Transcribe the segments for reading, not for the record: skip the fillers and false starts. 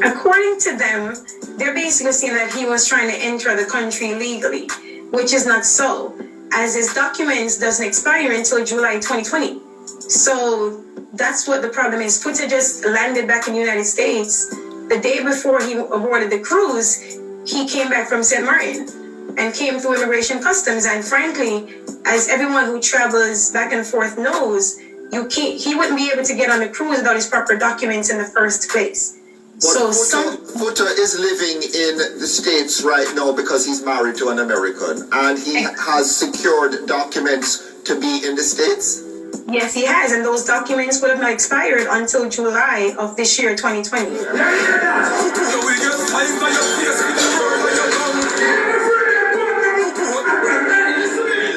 According to them, they're basically saying that he was trying to enter the country legally, which is not so, as his documents doesn't expire until July 2020. So that's what the problem is. Foota just landed back in the United States. The day before he awarded the cruise, he came back from St. Martin and came through immigration customs. And frankly, as everyone who travels back and forth knows, he wouldn't be able to get on the cruise without his proper documents in the first place. But Foota is living in the States right now because he's married to an American, and he has secured documents to be in the States? Yes, he has, and those documents would have not expired until July of this year, 2020.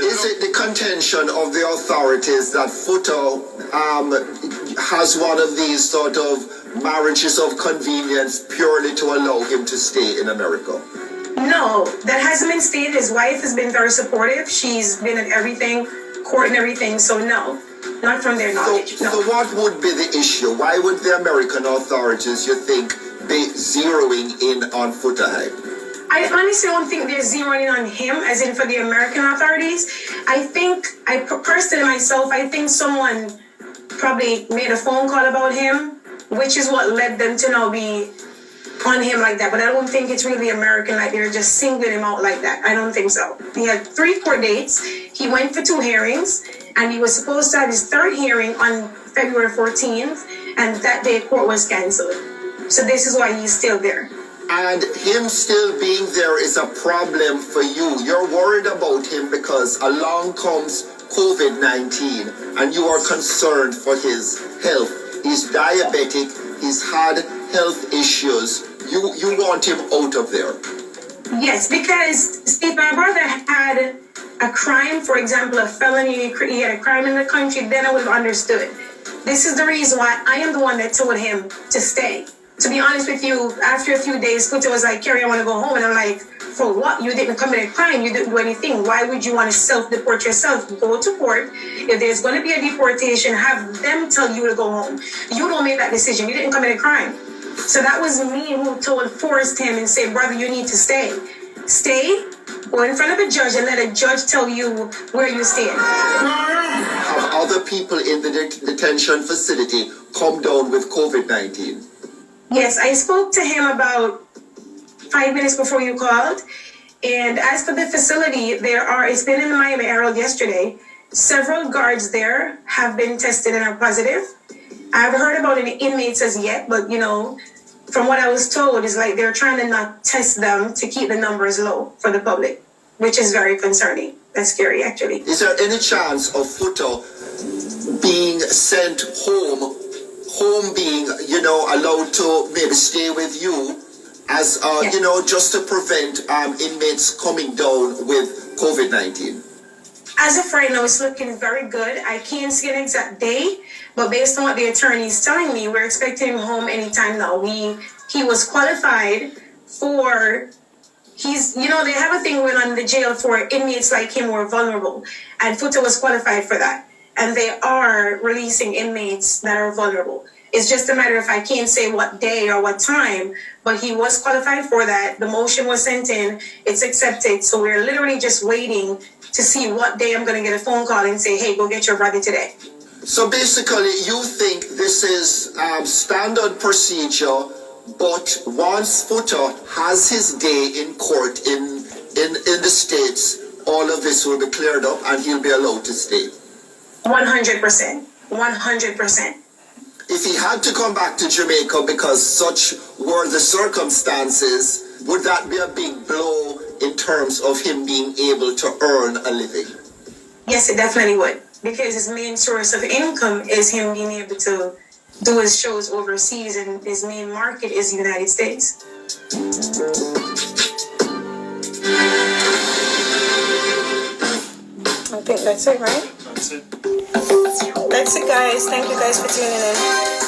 Is it the contention of the authorities that Foota has one of these sort of marriages of convenience purely to allow him to stay in America? No, that hasn't been stated. His wife has been very supportive. She's been at everything, court and everything, so no, not from their knowledge. No. So what would be the issue? Why would the American authorities, you think, be zeroing in on Footahype? I honestly don't think they're zeroing in on him, as in for the American authorities. I personally myself, I think someone probably made a phone call about him, which is what led them to now be on him like that. But I don't think it's really American, like they're just singling him out like that. I don't think so. He had 3 court dates. He went for 2 hearings, and he was supposed to have his 3rd hearing on February 14th, and that day court was canceled. So this is why he's still there. And him still being there is a problem for you. You're worried about him because along comes COVID-19, and you are concerned for his health. He's diabetic, he's had health issues. You want him out of there. Yes, because Steve, my brother had a crime, for example, a felony, he had a crime in the country, then I would have understood. This is the reason why I am the one that told him to stay. To be honest with you, after a few days, Foota was like, Carrie, I want to go home. And I'm like, for what? You didn't commit a crime. You didn't do anything. Why would you want to self-deport yourself? Go to court. If there's going to be a deportation, have them tell you to go home. You don't make that decision. You didn't commit a crime. So that was me who forced him and said, brother, you need to stay. Stay, go in front of a judge and let a judge tell you where you stand. Have other people in the detention facility come down with COVID-19? Yes, I spoke to him about 5 minutes before you called. And as for the facility, it's been in the Miami Herald yesterday. Several guards there have been tested and are positive. I haven't heard about any inmates as yet, but from what I was told, is like they're trying to not test them to keep the numbers low for the public, which is very concerning. That's scary, actually. Is there any chance of Foota being sent home being, allowed to maybe stay with you as, just to prevent inmates coming down with COVID-19? As of right now, it's looking very good. I can't see an exact day, but based on what the attorney is telling me, we're expecting him home anytime now. He was qualified for, they have a thing going on in the jail for inmates like him who are vulnerable, and Foota was qualified for that. And they are releasing inmates that are vulnerable. It's just a matter of I can't say what day or what time, but he was qualified for that. The motion was sent in, it's accepted. So we're literally just waiting to see what day I'm going to get a phone call and say, hey, go get your brother today. So basically, you think this is standard procedure, but once Foota has his day in court in the States, all of this will be cleared up and he'll be allowed to stay. 100%. 100%. If he had to come back to Jamaica because such were the circumstances, would that be a big blow in terms of him being able to earn a living? Yes, it definitely would. Because his main source of income is him being able to do his shows overseas, and his main market is the United States. I think that's it, right? That's it. That's it, guys. Thank you guys for tuning in.